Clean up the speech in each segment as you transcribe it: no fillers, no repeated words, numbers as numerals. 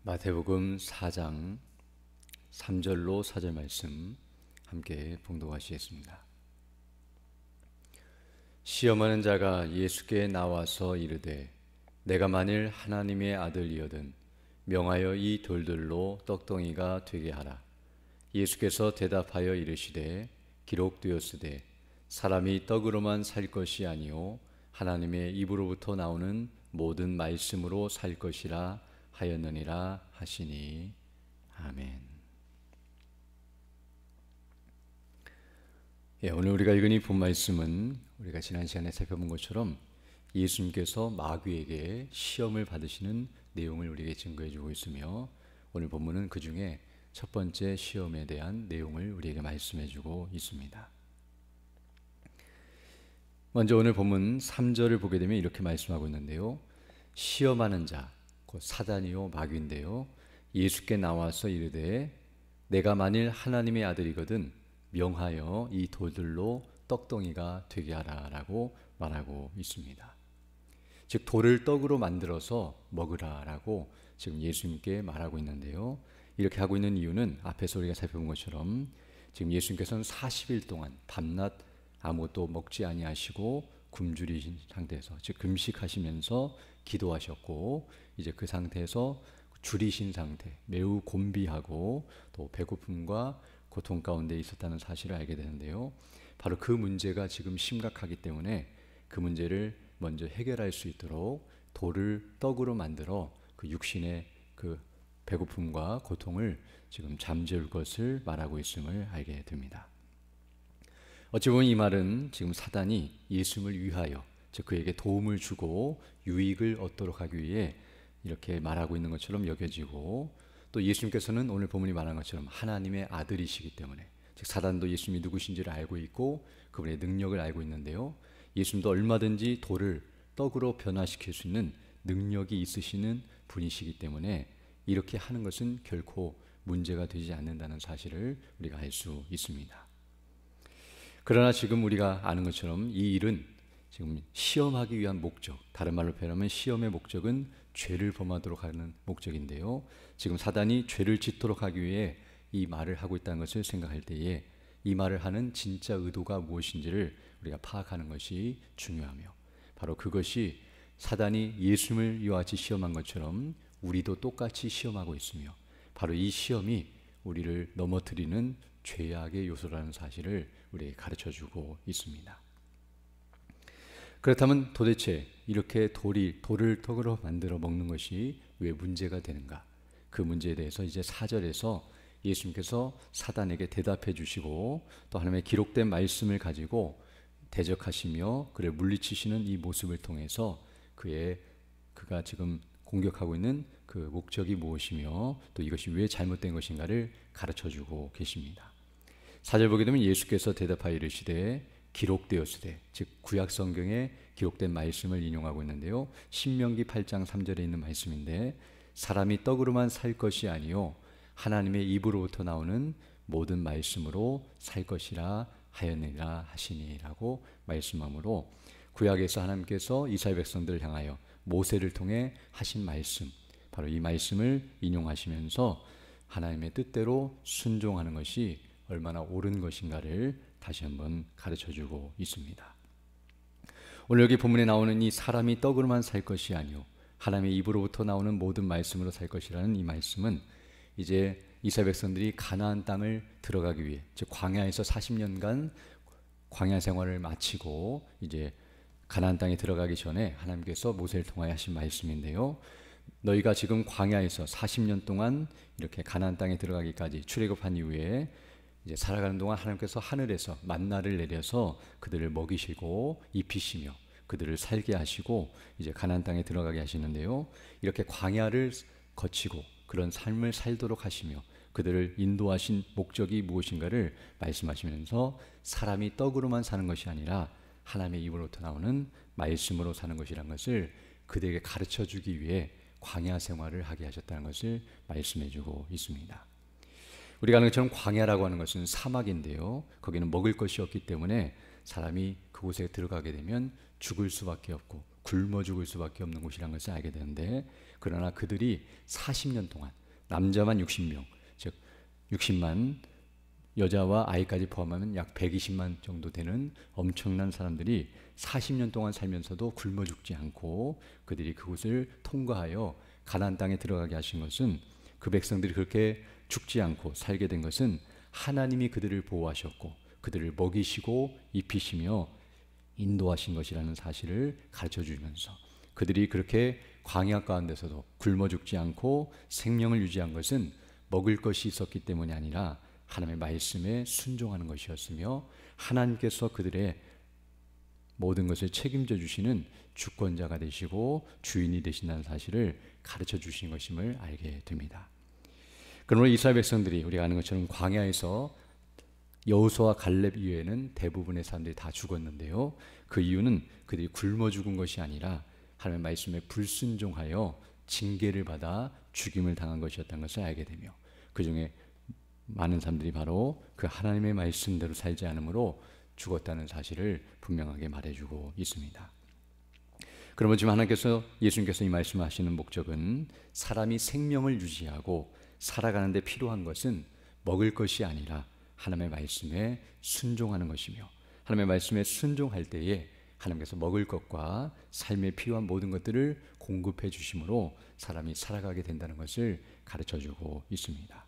마태복음 4장 3절로 4절 말씀 함께 봉독하시겠습니다. 시험하는 자가 예수께 나와서 이르되 내가 만일 하나님의 아들이거든 명하여 이 돌들로 떡덩이가 되게 하라. 예수께서 대답하여 이르시되 기록되었으되 사람이 떡으로만 살 것이 아니요 하나님의 입으로부터 나오는 모든 말씀으로 살 것이라 하였느니라 하시니. 아멘. 오늘 우리가 읽은 이 본 말씀은 우리가 지난 시간에 살펴본 것처럼 예수님께서 마귀에게 시험을 받으시는 내용을 우리에게 증거해 주고 있으며, 오늘 본문은 그 중에 첫 번째 시험에 대한 내용을 우리에게 말씀해 주고 있습니다. 먼저 오늘 본문 3절을 보게 되면 이렇게 말씀하고 있는데요, 시험하는 자 곧 사단이요 마귀인데요, 예수께 나와서 이르되 내가 만일 하나님의 아들이거든 명하여 이 돌들로 떡덩이가 되게 하라 라고 말하고 있습니다. 즉 돌을 떡으로 만들어서 먹으라 라고 지금 예수님께 말하고 있는데요, 이렇게 하고 있는 이유는 앞에서 우리가 살펴본 것처럼 지금 예수님께서는 40일 동안 밤낮 아무것도 먹지 아니하시고 굶주리신 상태에서, 즉 금식하시면서 기도하셨고, 이제 그 상태에서 줄이신 상태, 매우 곤비하고 또 배고픔과 고통 가운데 있었다는 사실을 알게 되는데요, 바로 그 문제가 지금 심각하기 때문에 그 문제를 먼저 해결할 수 있도록 돌을 떡으로 만들어 그 육신의 그 배고픔과 고통을 지금 잠재울 것을 말하고 있음을 알게 됩니다. 어찌 보면 이 말은 지금 사단이 예수님을 위하여, 즉 그에게 도움을 주고 유익을 얻도록 하기 위해 이렇게 말하고 있는 것처럼 여겨지고, 또 예수님께서는 오늘 본문이 말한 것처럼 하나님의 아들이시기 때문에, 즉 사단도 예수님이 누구신지를 알고 있고 그분의 능력을 알고 있는데요, 예수님도 얼마든지 돌을 떡으로 변화시킬 수 있는 능력이 있으시는 분이시기 때문에 이렇게 하는 것은 결코 문제가 되지 않는다는 사실을 우리가 알 수 있습니다. 그러나 지금 우리가 아는 것처럼 이 일은 지금 시험하기 위한 목적, 다른 말로 표현하면 시험의 목적은 죄를 범하도록 하는 목적인데요, 지금 사단이 죄를 짓도록 하기 위해 이 말을 하고 있다는 것을 생각할 때에 이 말을 하는 진짜 의도가 무엇인지를 우리가 파악하는 것이 중요하며, 바로 그것이 사단이 예수님을 이와 같이 시험한 것처럼 우리도 똑같이 시험하고 있으며, 바로 이 시험이 우리를 넘어뜨리는 죄악의 요소라는 사실을 우리에게 가르쳐주고 있습니다. 그렇다면 도대체 이렇게 돌을 떡으로 만들어 먹는 것이 왜 문제가 되는가? 그 문제에 대해서 이제 4절에서 예수님께서 사단에게 대답해 주시고 또 하나님의 기록된 말씀을 가지고 대적하시며 그를 물리치시는 이 모습을 통해서 그가 지금 공격하고 있는 그 목적이 무엇이며 또 이것이 왜 잘못된 것인가를 가르쳐주고 계십니다. 4절 보게 되면 예수께서 대답하여 이르시되 기록되었으되, 즉 구약 성경에 기록된 말씀을 인용하고 있는데요, 신명기 8장 3절에 있는 말씀인데, 사람이 떡으로만 살 것이 아니요 하나님의 입으로부터 나오는 모든 말씀으로 살 것이라 하였느니라 하시니라고 말씀하므로, 구약에서 하나님께서 이스라엘 백성들을 향하여 모세를 통해 하신 말씀, 바로 이 말씀을 인용하시면서 하나님의 뜻대로 순종하는 것이 얼마나 옳은 것인가를 다시 한번 가르쳐주고 있습니다. 오늘 여기 본문에 나오는 이 사람이 떡으로만 살 것이 아니요 하나님의 입으로부터 나오는 모든 말씀으로 살 것이라는 이 말씀은 이제 이스라엘 백성들이 가나안 땅을 들어가기 위해, 즉 광야에서 40년간 광야 생활을 마치고 이제 가나안 땅에 들어가기 전에 하나님께서 모세를 통하여 하신 말씀인데요, 너희가 지금 광야에서 40년 동안 이렇게 가나안 땅에 들어가기까지 출애굽한 이후에 이제 살아가는 동안 하나님께서 하늘에서 만나를 내려서 그들을 먹이시고 입히시며 그들을 살게 하시고 이제 가나안 땅에 들어가게 하시는데요, 이렇게 광야를 거치고 그런 삶을 살도록 하시며 그들을 인도하신 목적이 무엇인가를 말씀하시면서 사람이 떡으로만 사는 것이 아니라 하나님의 입으로부터 나오는 말씀으로 사는 것이라는 것을 그들에게 가르쳐 주기 위해 광야 생활을 하게 하셨다는 것을 말씀해 주고 있습니다. 우리가 아는 것처럼 광야라고 하는 것은 사막인데요, 거기는 먹을 것이 없기 때문에 사람이 그곳에 들어가게 되면 죽을 수밖에 없고 굶어 죽을 수밖에 없는 곳이라는 것을 알게 되는데, 그러나 그들이 40년 동안 남자만 60명, 즉 60만, 여자와 아이까지 포함하면 약 120만 정도 되는 엄청난 사람들이 40년 동안 살면서도 굶어 죽지 않고 그들이 그곳을 통과하여 가나안 땅에 들어가게 하신 것은, 그 백성들이 그렇게 죽지 않고 살게 된 것은 하나님이 그들을 보호하셨고 그들을 먹이시고 입히시며 인도하신 것이라는 사실을 가르쳐 주면서, 그들이 그렇게 광야 가운데서도 굶어 죽지 않고 생명을 유지한 것은 먹을 것이 있었기 때문이 아니라 하나님의 말씀에 순종하는 것이었으며, 하나님께서 그들의 모든 것을 책임져 주시는 주권자가 되시고 주인이 되신다는 사실을 가르쳐 주신 것임을 알게 됩니다. 그러므로 이스라엘 백성들이 우리가 아는 것처럼 광야에서 여호수아와 갈렙 이외에는 대부분의 사람들이 다 죽었는데요, 그 이유는 그들이 굶어 죽은 것이 아니라 하나님의 말씀에 불순종하여 징계를 받아 죽임을 당한 것이었다는 것을 알게 되며, 그 중에 많은 사람들이 바로 그 하나님의 말씀대로 살지 않으므로 죽었다는 사실을 분명하게 말해주고 있습니다. 그러면 지금 하나님께서, 예수님께서 이 말씀을 하시는 목적은 사람이 생명을 유지하고 살아가는 데 필요한 것은 먹을 것이 아니라 하나님의 말씀에 순종하는 것이며, 하나님의 말씀에 순종할 때에 하나님께서 먹을 것과 삶에 필요한 모든 것들을 공급해 주심으로 사람이 살아가게 된다는 것을 가르쳐주고 있습니다.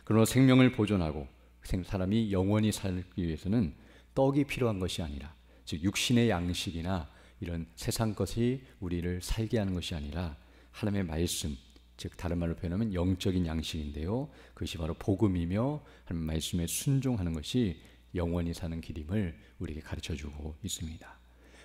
그러나 생명을 보존하고 사람이 영원히 살기 위해서는 떡이 필요한 것이 아니라, 즉 육신의 양식이나 이런 세상 것이 우리를 살게 하는 것이 아니라 하나님의 말씀, 즉 다른 말로 표현하면 영적인 양식인데요, 그것이 바로 복음이며 하나님의 말씀에 순종하는 것이 영원히 사는 길임을 우리에게 가르쳐주고 있습니다.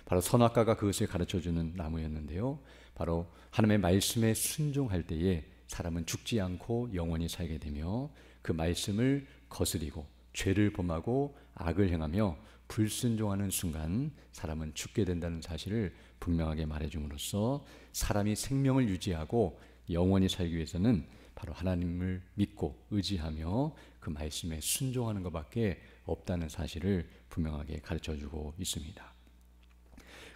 바로 선악과가 그것을 가르쳐주는 나무였는데요, 바로 하나님의 말씀에 순종할 때에 사람은 죽지 않고 영원히 살게 되며, 그 말씀을 거스리고 죄를 범하고 악을 행하며 불순종하는 순간 사람은 죽게 된다는 사실을 분명하게 말해줌으로써, 사람이 생명을 유지하고 영원히 살기 위해서는 바로 하나님을 믿고 의지하며 그 말씀에 순종하는 것밖에 없다는 사실을 분명하게 가르쳐주고 있습니다.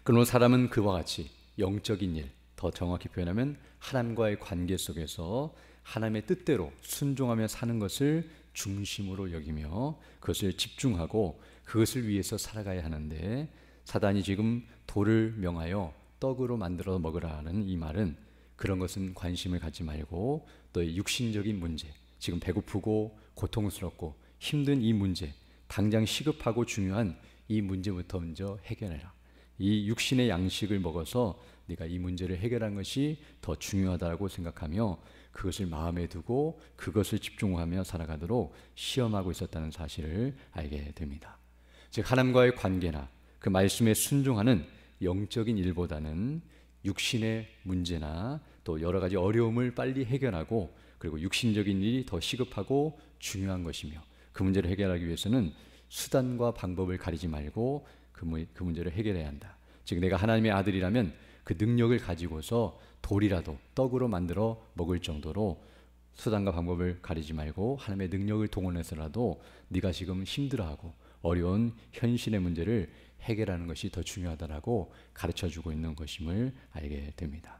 그러므로 사람은 그와 같이 영적인 일, 더 정확히 표현하면 하나님과의 관계 속에서 하나님의 뜻대로 순종하며 사는 것을 중심으로 여기며 그것을 집중하고 그것을 위해서 살아가야 하는데, 사단이 지금 돌을 명하여 떡으로 만들어 먹으라는 이 말은 그런 것은 관심을 갖지 말고 또 육신적인 문제, 지금 배고프고 고통스럽고 힘든 이 문제, 당장 시급하고 중요한 이 문제부터 먼저 해결해라. 이 육신의 양식을 먹어서 네가 이 문제를 해결하는 것이 더 중요하다고 생각하며 그것을 마음에 두고 그것을 집중하며 살아가도록 시험하고 있었다는 사실을 알게 됩니다. 즉 하나님과의 관계나 그 말씀에 순종하는 영적인 일보다는 육신의 문제나 또 여러 가지 어려움을 빨리 해결하고, 그리고 육신적인 일이 더 시급하고 중요한 것이며, 그 문제를 해결하기 위해서는 수단과 방법을 가리지 말고 그 문제를 해결해야 한다. 즉 내가 하나님의 아들이라면 그 능력을 가지고서 돌이라도 떡으로 만들어 먹을 정도로 수단과 방법을 가리지 말고 하나님의 능력을 동원해서라도 네가 지금 힘들어하고 어려운 현실의 문제를 해결하는 것이 더 중요하다라고 가르쳐주고 있는 것임을 알게 됩니다.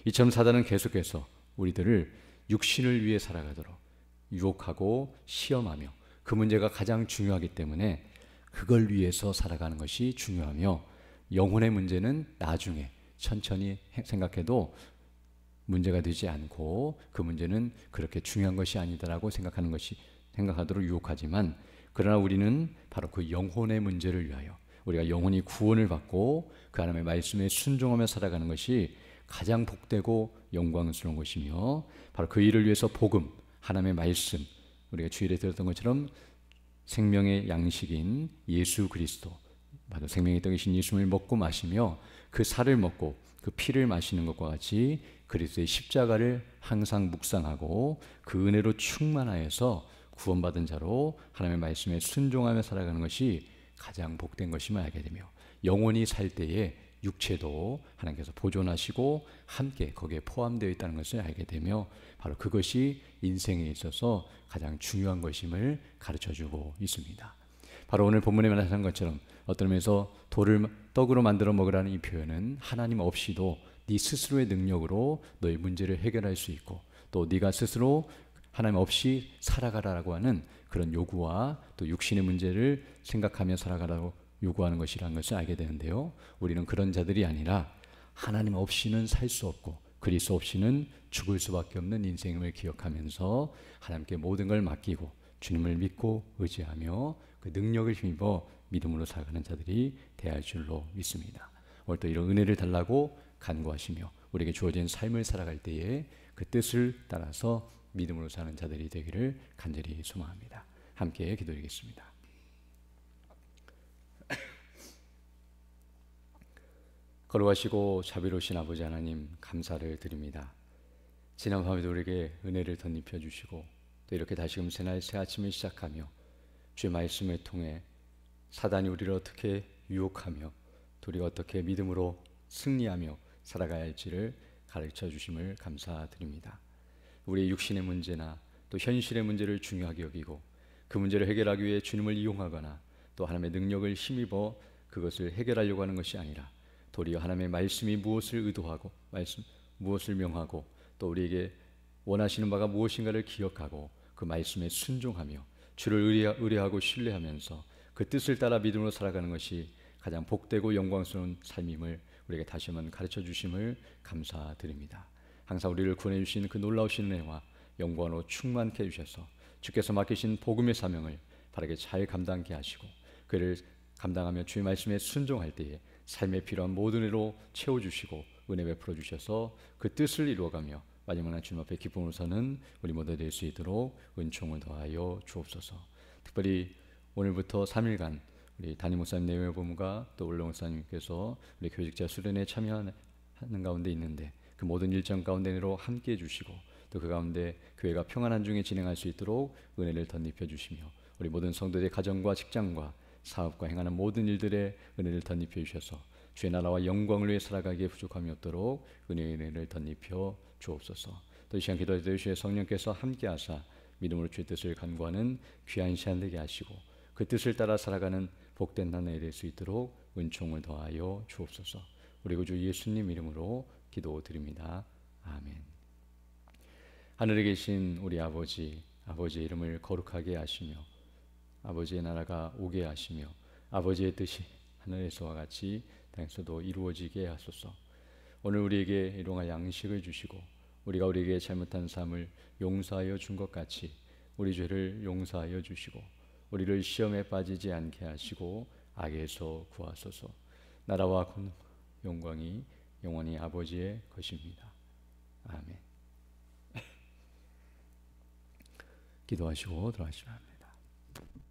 이처럼 사단은 계속해서 우리들을 육신을 위해 살아가도록 유혹하고 시험하며, 그 문제가 가장 중요하기 때문에 그걸 위해서 살아가는 것이 중요하며, 영혼의 문제는 나중에 천천히 생각해도 문제가 되지 않고 그 문제는 그렇게 중요한 것이 아니다라고 생각하도록 유혹하지만, 그러나 우리는 바로 그 영혼의 문제를 위하여 우리가 영혼이 구원을 받고 그 하나님의 말씀에 순종하며 살아가는 것이 가장 복되고 영광스러운 것이며, 바로 그 일을 위해서 복음, 하나님의 말씀, 우리가 주일에 들었던 것처럼 생명의 양식인 예수 그리스도, 바로 생명의 떡이신 예수를 먹고 마시며 그 살을 먹고 그 피를 마시는 것과 같이 그리스도의 십자가를 항상 묵상하고 그 은혜로 충만하여서 구원받은 자로 하나님의 말씀에 순종하며 살아가는 것이 가장 복된 것임을 알게 되며, 영원히 살 때에 육체도 하나님께서 보존하시고 함께 거기에 포함되어 있다는 것을 알게 되며, 바로 그것이 인생에 있어서 가장 중요한 것임을 가르쳐주고 있습니다. 바로 오늘 본문에 말하는 것처럼 어떤 면에서 돌을 떡으로 만들어 먹으라는 이 표현은 하나님 없이도 네 스스로의 능력으로 너의 문제를 해결할 수 있고, 또 네가 스스로 하나님 없이 살아가라고 하는 그런 요구와 또 육신의 문제를 생각하며 살아가라고 요구하는 것이라는 것을 알게 되는데요, 우리는 그런 자들이 아니라 하나님 없이는 살 수 없고 그리스도 없이는 죽을 수밖에 없는 인생을 기억하면서 하나님께 모든 걸 맡기고 주님을 믿고 의지하며 그 능력을 힘입어 믿음으로 살아가는 자들이 되어야 할 줄로 믿습니다. 오늘 또 이런 은혜를 달라고 간구하시며 우리에게 주어진 삶을 살아갈 때에 그 뜻을 따라서 믿음으로 사는 자들이 되기를 간절히 소망합니다. 함께 기도드리겠습니다. 거룩하시고 자비로우신 아버지 하나님, 감사를 드립니다. 지난 밤에도 우리에게 은혜를 덧입혀 주시고 또 이렇게 다시금 새날 새 아침을 시작하며 주의 말씀을 통해 사단이 우리를 어떻게 유혹하며 또 우리가 어떻게 믿음으로 승리하며 살아가야 할지를 가르쳐 주심을 감사드립니다. 우리의 육신의 문제나 또 현실의 문제를 중요하게 여기고 그 문제를 해결하기 위해 주님을 이용하거나 또 하나님의 능력을 힘입어 그것을 해결하려고 하는 것이 아니라 도리어 하나님의 말씀이 무엇을 의도하고 무엇을 명하고 또 우리에게 원하시는 바가 무엇인가를 기억하고 그 말씀에 순종하며 주를 의뢰하고 신뢰하면서 그 뜻을 따라 믿음으로 살아가는 것이 가장 복되고 영광스러운 삶임을 우리에게 다시 한번 가르쳐 주심을 감사드립니다. 항상 우리를 구원해 주신 그 놀라우신 은혜와 영광으로 충만케 해주셔서 주께서 맡기신 복음의 사명을 바르게 잘 감당케 하시고 그를 감당하며 주의 말씀에 순종할 때에 삶에 필요한 모든 은혜로 채워주시고 은혜 베풀어 주셔서 그 뜻을 이루어가며 마지막 날 주님 앞에 기쁨으로 사는 우리 모두 될 수 있도록 은총을 더하여 주옵소서. 특별히 오늘부터 3일간 우리 담임 목사님 내외 본부가 또 올라 목사님께서 우리 교직자 수련회에 참여하는 가운데 있는데 그 모든 일정 가운데로 함께해 주시고 또 그 가운데 교회가 평안한 중에 진행할 수 있도록 은혜를 덧입혀 주시며 우리 모든 성도들의 가정과 직장과 사업과 행하는 모든 일들에 은혜를 덧입혀 주셔서 주의 나라와 영광을 위해 살아가기에 부족함이 없도록 은혜의 은혜를 덧입혀 주옵소서. 또 이 시간 기도할 때 주의 성령께서 함께하사 믿음으로 주의 뜻을 간구하는 귀한 시간 되게 하시고 그 뜻을 따라 살아가는 복된 한 해 될 수 있도록 은총을 더하여 주옵소서. 우리 구주 예수님 이름으로 기도드립니다. 아멘. 하늘에 계신 우리 아버지의 이름을 거룩하게 하시며 아버지의 나라가 오게 하시며 아버지의 뜻이 하늘에서와 같이 땅에서도 이루어지게 하소서. 오늘 우리에게 일용할 양식을 주시고 우리가 우리에게 잘못한 삶을 용서하여 준 것 같이 우리 죄를 용서하여 주시고 우리를 시험에 빠지지 않게 하시고 악에서 구하소서. 나라와 영광이 영원히 아버지의 것입니다. 아멘. 기도하시고 들어가시면 합니다.